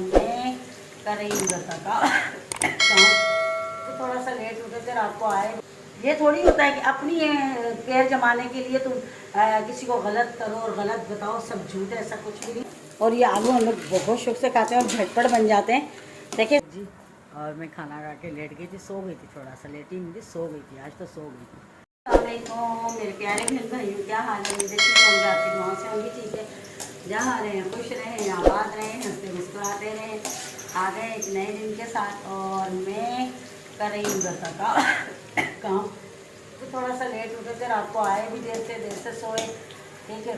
मैं कर रही हूँ घर का काम। तो थोड़ा सा लेट उठे थे, रात को आए। ये थोड़ी होता है कि अपनी पैर जमाने के लिए तुम किसी को गलत करो और गलत बताओ, सब झूठ है, ऐसा कुछ भी नहीं। और ये आलू हम लोग बहुत शौक से खाते हैं और झटपट बन जाते हैं। देखिए जी, और मैं खाना खा के लेट गई थी, सो गई थी, थोड़ा सा लेटी नहीं थी, सो गई थी, आज तो सो गई थी। तो मेरे प्यारे बहन भाइयों, क्या हाल है? मेरे ठीक होंगे, आपकी दुआ से होंगी ठीक है। जहाँ रहें खुश रहें, आबाद रहें, हंसते मुस्कुराते रहें। आ गए एक नए दिन के साथ और मैं कर रही हूँ घर का काम। तो थोड़ा सा लेट उठे थे, रात को आए भी देर से सोए, ठीक है।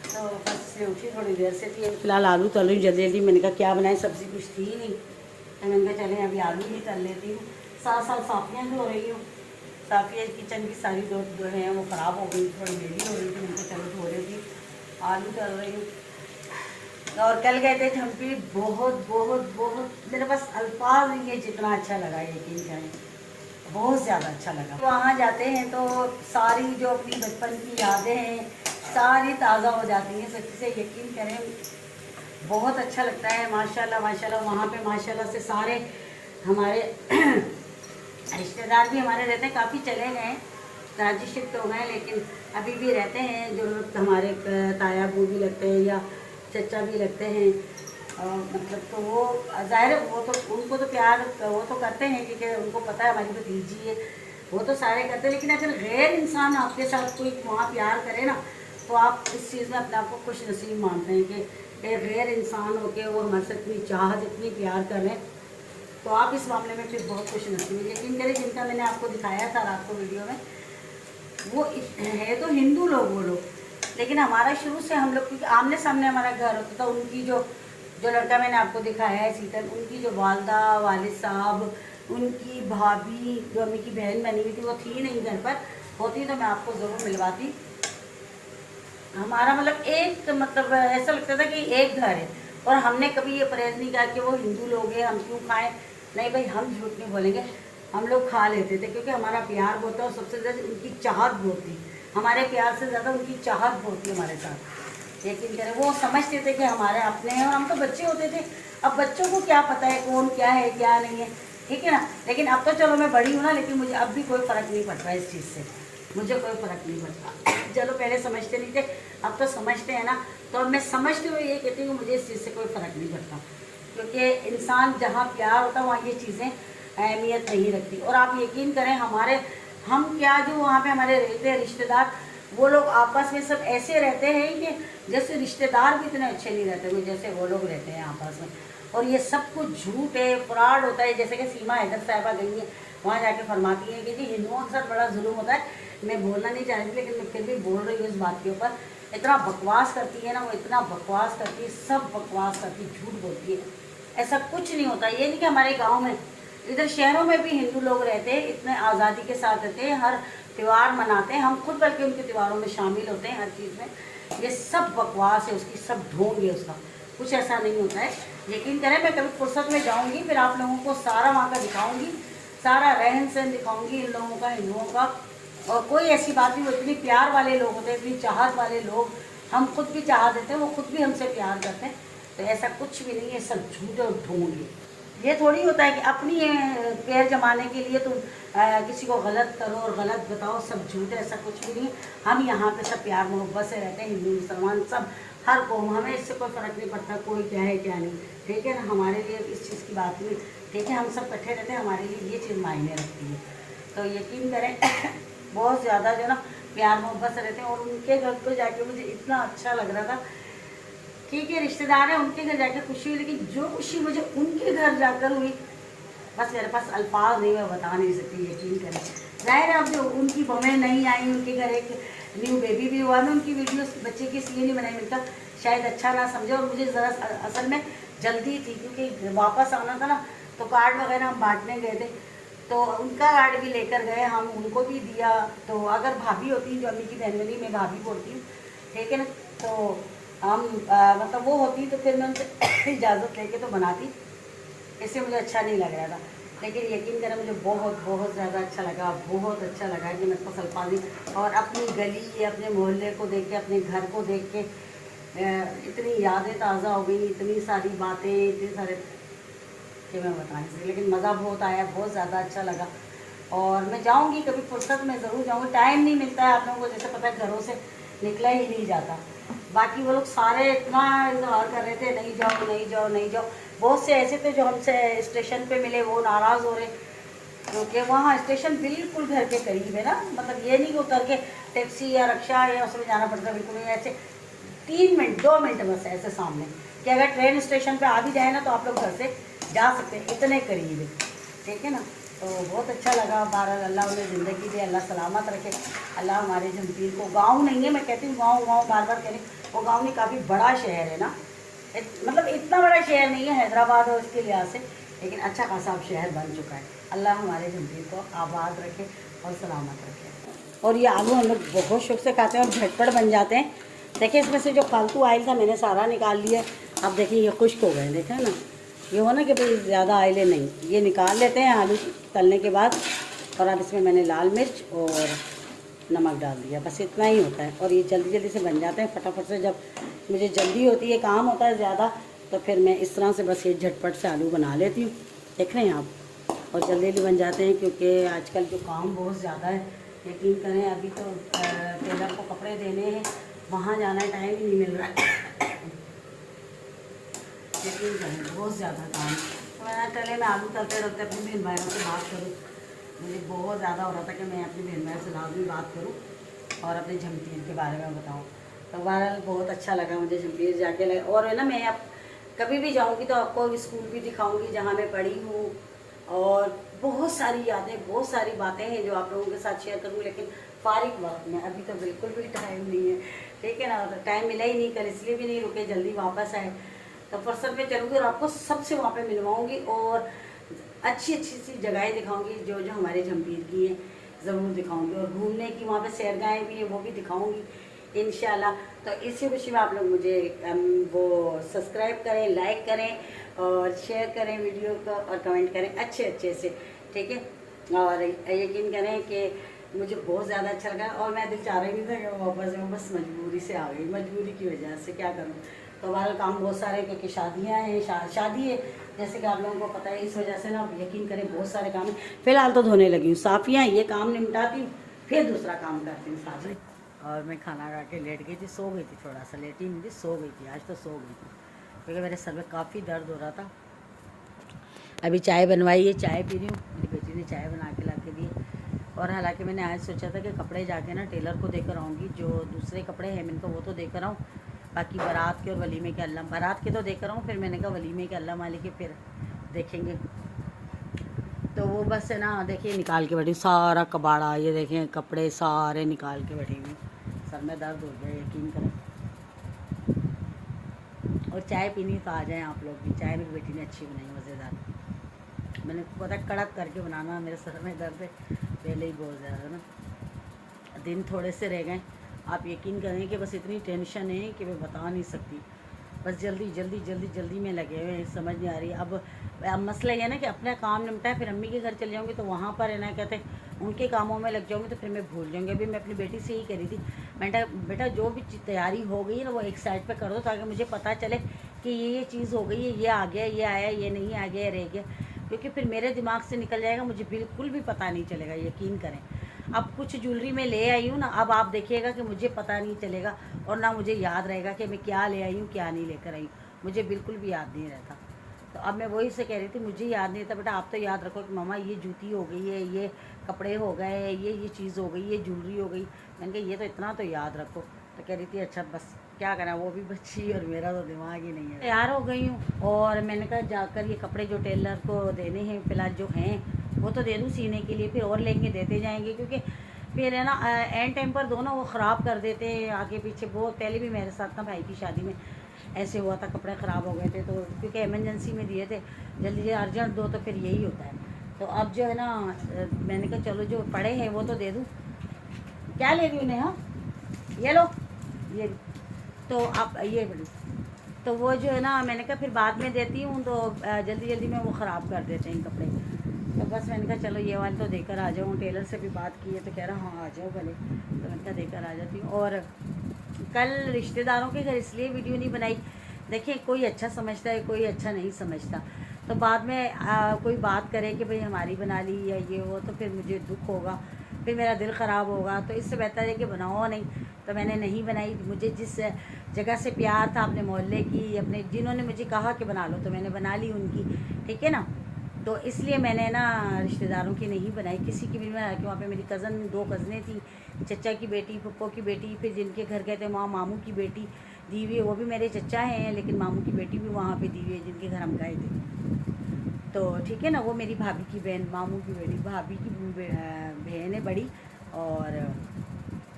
तो बस से उठी थोड़ी देर से थी। फिलहाल आलू तल रही जल्दी जल्दी, मैंने कहा क्या बनाए, सब्ज़ी कुछ थी ही नहीं, तो मैंने कहा चलें अभी आलू ही तल लेती हूँ। साथ साथ साफियाँ धो रही हूँ। साफिया किचन की सारी जो है वो ख़राब हो गई, थोड़ी मेरी हो रही थी, मैंने कहा चलो धो रही थी, आलू तल रही हूँ। और कल गए थे झम्पी, बहुत बहुत बहुत मेरे पास अल्फाज नहीं है जितना अच्छा लगा, यकीन करें बहुत ज़्यादा अच्छा लगा। वहाँ जाते हैं तो सारी जो अपनी बचपन की यादें हैं सारी ताज़ा हो जाती हैं, सच्ची से यकीन करें बहुत अच्छा लगता है। माशाल्लाह माशाल्लाह, वहाँ पे माशाल्लाह से सारे हमारे रिश्तेदार भी हमारे रहते हैं, काफ़ी चले गए हैं, कराची शिफ्ट हो गए, लेकिन अभी भी रहते हैं। जो लोग हमारे ताया बू भी लगते हैं या चचा भी लगते हैं, मतलब तो वो ज़ाहिर है वो तो उनको तो प्यार वो तो करते हैं क्योंकि उनको पता है हमारी भतीजी है, वो तो सारे करते हैं। लेकिन अगर गैर इंसान आपके साथ कोई वहाँ प्यार करे ना, तो आप इस चीज़ में अपने आप को खुश नसीब मानते हैं कि एक गैर इंसान होके वो हमारे से इतनी चाहत इतनी प्यार करें, तो आप इस मामले में फिर बहुत खुश नसीब है। यकीन करें जिनका मैंने आपको दिखाया था रात को वीडियो में, वो है तो हिंदू लोग वो लोग, लेकिन हमारा शुरू से हम लोग क्योंकि आमने सामने हमारा घर होता था। उनकी जो जो लड़का मैंने आपको दिखाया है शीतल, उनकी जो वालदा वालिद साहब, उनकी भाभी जो अम्मी की बहन बनी हुई थी, वो थी नहीं घर पर, होती तो मैं आपको ज़रूर मिलवाती। हमारा मतलब एक मतलब ऐसा लगता था कि एक घर है, और हमने कभी ये परहेज नहीं किया कि वो हिंदू लोग हैं हम क्यों खाएं। नहीं भाई, हम झूठ नहीं बोलेंगे, हम लोग खा लेते थे क्योंकि हमारा प्यार बहुत था और सबसे ज़्यादा उनकी चाहत बहुत थी। हमारे प्यार से ज़्यादा उनकी चाहत बहुत थी हमारे साथ। यकीन करें वो समझते थे कि हमारे अपने हैं, और हम तो बच्चे होते थे। अब बच्चों को क्या पता है कौन क्या है क्या नहीं है, ठीक है ना। लेकिन अब तो चलो मैं बड़ी हूँ ना, लेकिन मुझे अब भी कोई फ़र्क नहीं पड़ता इस चीज़ से, मुझे कोई फ़र्क नहीं पड़ता। चलो पहले समझते नहीं थे, अब तो समझते हैं ना, तो अब मैं समझते हुए ये कहती हूँ कि मुझे इस चीज़ से कोई फ़र्क नहीं पड़ता, क्योंकि इंसान जहाँ प्यार होता है वहाँ ये चीज़ें अहमियत नहीं रखती। और आप यकीन करें हमारे हम क्या जो वहाँ पे हमारे रहते हैं रिश्तेदार, वो लोग आपस में सब ऐसे रहते हैं कि जैसे रिश्तेदार भी इतने अच्छे नहीं रहते हुए जैसे वो लोग रहते हैं आपस में। और ये सब कुछ झूठ है, फ्रॉड होता है। जैसे कि सीमा हैदर साहिबा गई है, वहाँ जाके फरमाती है कि जी हिंदुओं के साथ बड़ा जुल्म होता है। मैं बोलना नहीं चाह रही थी, लेकिन मैं फिर भी बोल रही हूँ इस बात के ऊपर। इतना बकवास करती है ना वो, इतना बकवास करती है, सब बकवास करती है, झूठ बोलती है। ऐसा कुछ नहीं होता। ये नहीं कि हमारे गाँव में, इधर शहरों में भी हिंदू लोग रहते हैं, इतने आज़ादी के साथ रहते हैं, हर त्यौहार मनाते हैं, हम खुद बल्कि उनके त्योहारों में शामिल होते हैं हर चीज़ में। ये सब बकवास है उसकी, सब ढोंग है उसका, कुछ ऐसा नहीं होता है। यकीन करें मैं कभी फुर्सत में जाऊंगी फिर आप लोगों को सारा वहाँ का दिखाऊंगी, सारा रहन सहन दिखाऊंगी इन लोगों का, हिंदुओं का। और कोई ऐसी बात नहीं, वो इतनी प्यार वाले लोग होते हैं, इतनी चाहत वाले लोग, हम खुद भी चाह देते हैं, वो खुद भी हमसे प्यार करते हैं। तो ऐसा कुछ भी नहीं है, सब झूठ और ढोंग है। ये थोड़ी होता है कि अपनी पैर जमाने के लिए तुम किसी को गलत करो और गलत बताओ, सब झूठ है, ऐसा कुछ भी नहीं। हम यहाँ पे सब प्यार मोहब्बत से रहते हैं, हिंदू मुसलमान सब, हर कौम, हमें इससे कोई फ़र्क नहीं पड़ता कोई क्या है क्या नहीं, ठीक है ना। हमारे लिए इस चीज़ की बात नहीं, ठीक है, हम सब इकट्ठे रहते हैं, हमारे लिए ये चीज़ मायने रखती है। तो यकीन करें बहुत ज़्यादा जो ना प्यार मोहब्बत से रहते हैं। और उनके घर को जाके मुझे इतना अच्छा लग रहा था। ठीक है रिश्तेदार हैं, उनके घर जाकर खुशी हुई, लेकिन जो खुशी मुझे उनके घर जाकर हुई, बस मेरे पास अल्फाज नहीं, मैं बता नहीं सकती। यकीन करें ज़ाहिर है, अब जो उनकी बमें नहीं आई, उनके घर एक न्यू बेबी भी हुआ, मैं उनकी वीडियो बच्चे की इसलिए नहीं बनाई, मिलता शायद अच्छा ना समझे। और मुझे ज़रा असल में जल्दी थी क्योंकि वापस आना था ना, तो कार्ड वगैरह हम बांटने गए थे, तो उनका कार्ड भी लेकर गए हम, उनको भी दिया। तो अगर भाभी होती जो अम्मी की बहन बनी, मैं भाभी बोलती हूँ, ठीक है ना, तो हम मतलब वो होती तो फिर मैं उनसे इजाज़त लेके तो बनाती, इससे मुझे अच्छा नहीं लग रहा था। लेकिन यकीन करें मुझे बहुत बहुत ज़्यादा अच्छा लगा, बहुत अच्छा लगा कि मेरे को सल्फानी और अपनी गली अपने मोहल्ले को देख के, अपने घर को देख के इतनी यादें ताज़ा हो गई, इतनी सारी बातें, इतने सारे कि मैं बता नहीं सकती, लेकिन मज़ा बहुत आया, बहुत ज़्यादा अच्छा लगा। और मैं जाऊंगी कभी फुर्सत में ज़रूर जाऊंगी, टाइम नहीं मिलता है आप लोगों को, जैसे पता है घरों से निकला ही नहीं जाता। बाकी वो लोग सारे इतना इजहार कर रहे थे नहीं जाओ नहीं जाओ नहीं जाओ। बहुत से ऐसे थे जो हमसे स्टेशन पे मिले, वो नाराज़ हो रहे क्योंकि वहाँ स्टेशन बिल्कुल घर के करीब है ना, मतलब ये नहीं कि उतर के टैक्सी या रिक्शा या उसमें जाना पड़ता, बिल्कुल नहीं। ऐसे 3 मिनट 2 मिनट बस ऐसे सामने, कि अगर ट्रेन स्टेशन पे आ भी जाए ना तो आप लोग घर से जा सकते हैं, इतने करीब है, ठीक है ना। तो बहुत अच्छा लगा। बहरहाल अल्लाह उन्हें ज़िंदगी दे, अल्लाह सलामत रखे। अल्लाह हमारे जमपीर को, गांव नहीं है मैं कहती हूँ, गांव गांव बार बार करें, वो गांव नहीं, काफ़ी बड़ा शहर है ना, मतलब इतना बड़ा शहर नहीं है हैदराबाद और उसके लिहाज से, लेकिन अच्छा खासा अब शहर बन चुका है। अल्लाह हमारे जमपीर को आबाद रखे और सलामत रखे। और ये आलू हम लोग बहुत शौक से खाते हैं और झटपट बन जाते हैं। देखिए इसमें से जो फालतू ऑयल था मैंने सारा निकाल लिया। अब देखिए ये खुश्क हो गए, देखें ना, ये हो ना कि भाई ज़्यादा ऑयले नहीं, ये निकाल लेते हैं आलू तलने के बाद। और अब इसमें मैंने लाल मिर्च और नमक डाल दिया, बस इतना ही होता है। और ये जल्दी जल्दी से बन जाते हैं फटाफट से। जब मुझे जल्दी होती है, काम होता है ज़्यादा, तो फिर मैं इस तरह से बस ये झटपट से आलू बना लेती हूँ, देख रहे हैं आप। और जल्दी जल्दी बन जाते हैं क्योंकि आजकल जो काम बहुत ज़्यादा है, यकीन करें। अभी तो टेलर को कपड़े देने हैं, वहाँ जाना है, टाइम ही नहीं मिल रहा है। यकीन करें बहुत ज़्यादा काम। तो मैंने चले मैं आलू तलते रहते अपनी बहन भाइयों से बात करूँ, मुझे बहुत ज़्यादा हो रहा था कि मैं अपनी बहन भाई से लाजमी बात करूँ और अपने जमपीर के बारे में बताऊँ। तो बहरहाल बहुत अच्छा लगा मुझे जमपीर जाके लगा। और है ना, मैं अब कभी भी जाऊँगी तो आपको स्कूल भी दिखाऊँगी जहाँ मैं पढ़ी हूँ, और बहुत सारी यादें, बहुत सारी बातें हैं जो आप लोगों के साथ शेयर करूँ। लेकिन फारिग वक्त में अभी तो बिल्कुल भी टाइम नहीं है, ठीक है ना, तो टाइम मिला ही नहीं, कल इसलिए भी नहीं रुके, जल्दी वापस आए। तो फुर्सत में चलूँगी और आपको सबसे वहाँ पे मिलवाऊँगी और अच्छी अच्छी सी जगहें दिखाऊँगी जो जो हमारे जमपीर की हैं, ज़रूर दिखाऊँगी। और घूमने की वहाँ पे सैरगाहें भी हैं, वो भी दिखाऊँगी इंशाल्लाह। तो इसी खुशी में आप लोग मुझे वो सब्सक्राइब करें, लाइक करें और शेयर करें वीडियो को, और कमेंट करें अच्छे अच्छे से, ठीक है। और यकीन करें कि मुझे बहुत ज़्यादा अच्छा लगा। और मैं दिल चाह रही नहीं था कि वापस जाऊँ, बस मजबूरी से आ गई, मजबूरी की वजह से, क्या करूँ। तो हमारा काम बहुत सारे, क्योंकि शादियाँ हैं, शादी है जैसे कि आप लोगों को पता है, इस वजह से ना यकीन करें बहुत सारे काम है। फ़िलहाल तो धोने लगी हूँ, साफ़ियाँ, ये काम निपटाती हूँ, फिर दूसरा काम करती हूँ साथ। और मैं खाना खा के लेट गई थी, सो गई थी, थोड़ा सा लेटी नहीं थी, सो गई थी, आज तो सो गई थी क्योंकि मेरे सर में काफ़ी दर्द हो रहा था। अभी चाय बनवाई है, चाय पी रही हूँ, मेरी बेटी ने चाय बना के ला के दी। और हालांकि मैंने आज सोचा था कि कपड़े जाके ना टेलर को देकर आऊँगी, जो दूसरे कपड़े हैं मैंने कहा वो तो देकर आऊँ, बाकी बारात के और वलीमे के, अल्लाह बारात के तो देकर आऊँ, फिर मैंने कहा वलीमे के अल्लाह मालिक के फिर देखेंगे। तो वो बस है ना, देखिए निकाल के बैठी सारा कबाड़ा, ये देखें कपड़े सारे निकाल के बैठी हुई, सर में दर्द हो गया, यकीन करें। और चाय पीनी तो आ जाएं आप लोग भी, चाय मेरी बेटी ने अच्छी बनाई, मज़ेदार। मैंने पता कड़क करके बनाना, मेरे सर में दर्द है पहले ही बहुत ज़्यादा ना, दिन थोड़े से रह गए। आप यकीन करें कि बस इतनी टेंशन है कि मैं बता नहीं सकती, बस जल्दी जल्दी जल्दी जल्दी में लगे हुए हैं, समझ नहीं आ रही। अब मसला ये है ना कि अपना काम निपटा है, फिर अम्मी के घर चले जाऊँगी तो वहाँ पर है ना, कहते हैं उनके कामों में लग जाऊँगी तो फिर मैं भूल जाऊँगी। अभी मैं अपनी बेटी से ही कह रही थी, बेटा बेटा जो भी तैयारी हो गई है ना वो एक साइड पे कर दो, ताकि मुझे पता चले कि ये चीज़ हो गई है, ये आ गया, ये आया, ये नहीं आ गया, रह गया, क्योंकि फिर मेरे दिमाग से निकल जाएगा, मुझे बिल्कुल भी पता नहीं चलेगा, यकीन करें। अब कुछ ज्वेलरी में ले आई हूँ ना, अब आप देखिएगा कि मुझे पता नहीं चलेगा और ना मुझे याद रहेगा कि मैं क्या ले आई हूँ, क्या नहीं लेकर आई हूँ, मुझे बिल्कुल भी याद नहीं रहता। तो अब मैं वही से कह रही थी, मुझे याद नहीं था, बेटा आप तो याद रखो कि मामा ये जूती हो गई है, ये कपड़े हो गए, ये चीज़ हो गई, ये ज्वेलरी हो गई। मैंने कहा ये तो इतना तो याद रखो। तो कह रही थी अच्छा बस क्या करें, वो भी बच्ची और मेरा तो दिमाग ही नहीं है। तैयार हो गई हूँ और मैंने कहा जाकर ये कपड़े जो टेलर को देने हैं फ़िलहाल जो हैं वो तो दे दूँ सीने के लिए, फिर और लेंगे देते जाएंगे, क्योंकि फिर है ना एंड टाइम पर दोनों वो ख़राब कर देते हैं आगे पीछे। बहुत पहले भी मेरे साथ ना भाई की शादी में ऐसे हुआ था, कपड़े ख़राब हो गए थे, तो क्योंकि एमरजेंसी में दिए थे, जल्दी जल्दी अर्जेंट दो तो फिर यही होता है। तो अब जो है ना मैंने कहा चलो जो पड़े हैं वो तो दे दूँ। क्या ले रही हूँ नेहा, ये लो, ये तो आप ये बड़ी, तो वो जो है ना मैंने कहा फिर बाद में देती हूँ, तो जल्दी जल्दी में वो ख़राब कर देते हैं कपड़े। तो बस मैंने कहा चलो ये वाले तो देकर आ जाऊँ। टेलर से भी बात की है तो कह रहा हाँ आ जाओ भले, तो मैंने कहा देकर आ जाती हूँ। और कल रिश्तेदारों के घर इसलिए वीडियो नहीं बनाई, देखिए कोई अच्छा समझता है, कोई अच्छा नहीं समझता। तो बाद में कोई बात करे कि भाई हमारी बना ली या ये वो, तो फिर मुझे दुख होगा, फिर मेरा दिल ख़राब होगा। तो इससे बेहतर है कि बनाओ नहीं। तो मैंने नहीं बनाई। मुझे जिस जगह से प्यार था, अपने मोहल्ले की, अपने जिन्होंने मुझे कहा कि बना लो, तो मैंने बना ली उनकी, ठीक है ना। तो इसलिए मैंने ना रिश्तेदारों की नहीं बनाई, किसी की भी नहीं बनाई कि वहाँ पे मेरी कज़न 2 कज़नें थी, चचा की बेटी, पप्पो की बेटी, फिर जिनके घर गए थे वहाँ मामू की बेटी दी हुई है, वो भी मेरे चचा हैं, लेकिन मामू की बेटी भी वहाँ पे दी हुई है जिनके घर हम गए थे। तो ठीक है ना, वो मेरी भाभी की बहन, मामू की बेटी, भाभी की बहन है बड़ी, और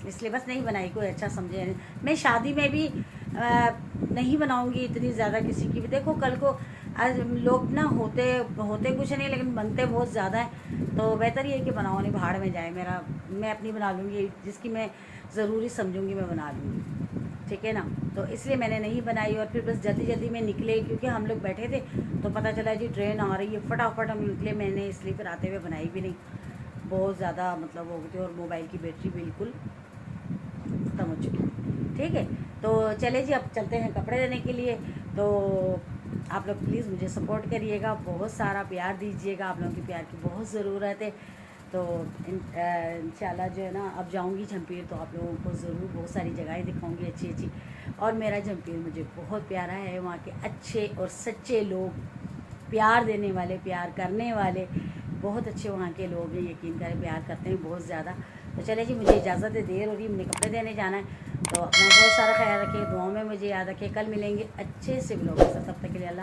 इसलिए बस नहीं बनाई, कोई अच्छा समझे नहीं। मैं शादी में भी नहीं बनाऊंगी इतनी ज़्यादा किसी की भी। देखो कल को आज लोग ना होते होते कुछ नहीं, लेकिन बनते बहुत ज़्यादा हैं। तो बेहतर ये है कि बनाओ नहीं, भाड़ में जाए मेरा, मैं अपनी बना लूँगी, जिसकी मैं ज़रूरी समझूंगी मैं बना लूँगी, ठीक है ना। तो इसलिए मैंने नहीं बनाई। और फिर बस जल्दी जल्दी में निकले, क्योंकि हम लोग बैठे थे तो पता चला जी ट्रेन आ रही है, फटाफट हम निकले। मैंने इसलिए फिर आते हुए बनाई भी नहीं, बहुत ज़्यादा मतलब हो गई थी, और मोबाइल की बैटरी बिल्कुल ख़त्म हो चुकी है, ठीक है। तो चले जी, अब चलते हैं कपड़े लेने के लिए। तो आप लोग प्लीज़ मुझे सपोर्ट करिएगा, बहुत सारा प्यार दीजिएगा, आप लोगों की प्यार की बहुत ज़रूरत है। तो इंशाल्लाह जो है ना, अब जाऊंगी जमपीर तो आप लोगों को ज़रूर बहुत सारी जगहें दिखाऊंगी अच्छी अच्छी। और मेरा जमपीर मुझे बहुत प्यारा है, वहाँ के अच्छे और सच्चे लोग, प्यार देने वाले, प्यार करने वाले, बहुत अच्छे वहाँ के लोग हैं, यकीन करें प्यार करते हैं बहुत ज़्यादा। तो चले जी, मुझे इजाज़त है, देर हो रही है, मुझे कपड़े देने जाना है। तो अपना बहुत सारा ख्याल रखिए, दुआओं में मुझे याद रखिए। कल मिलेंगे अच्छे से ब्लॉग के साथ, तब तक के लिए अल्लाह।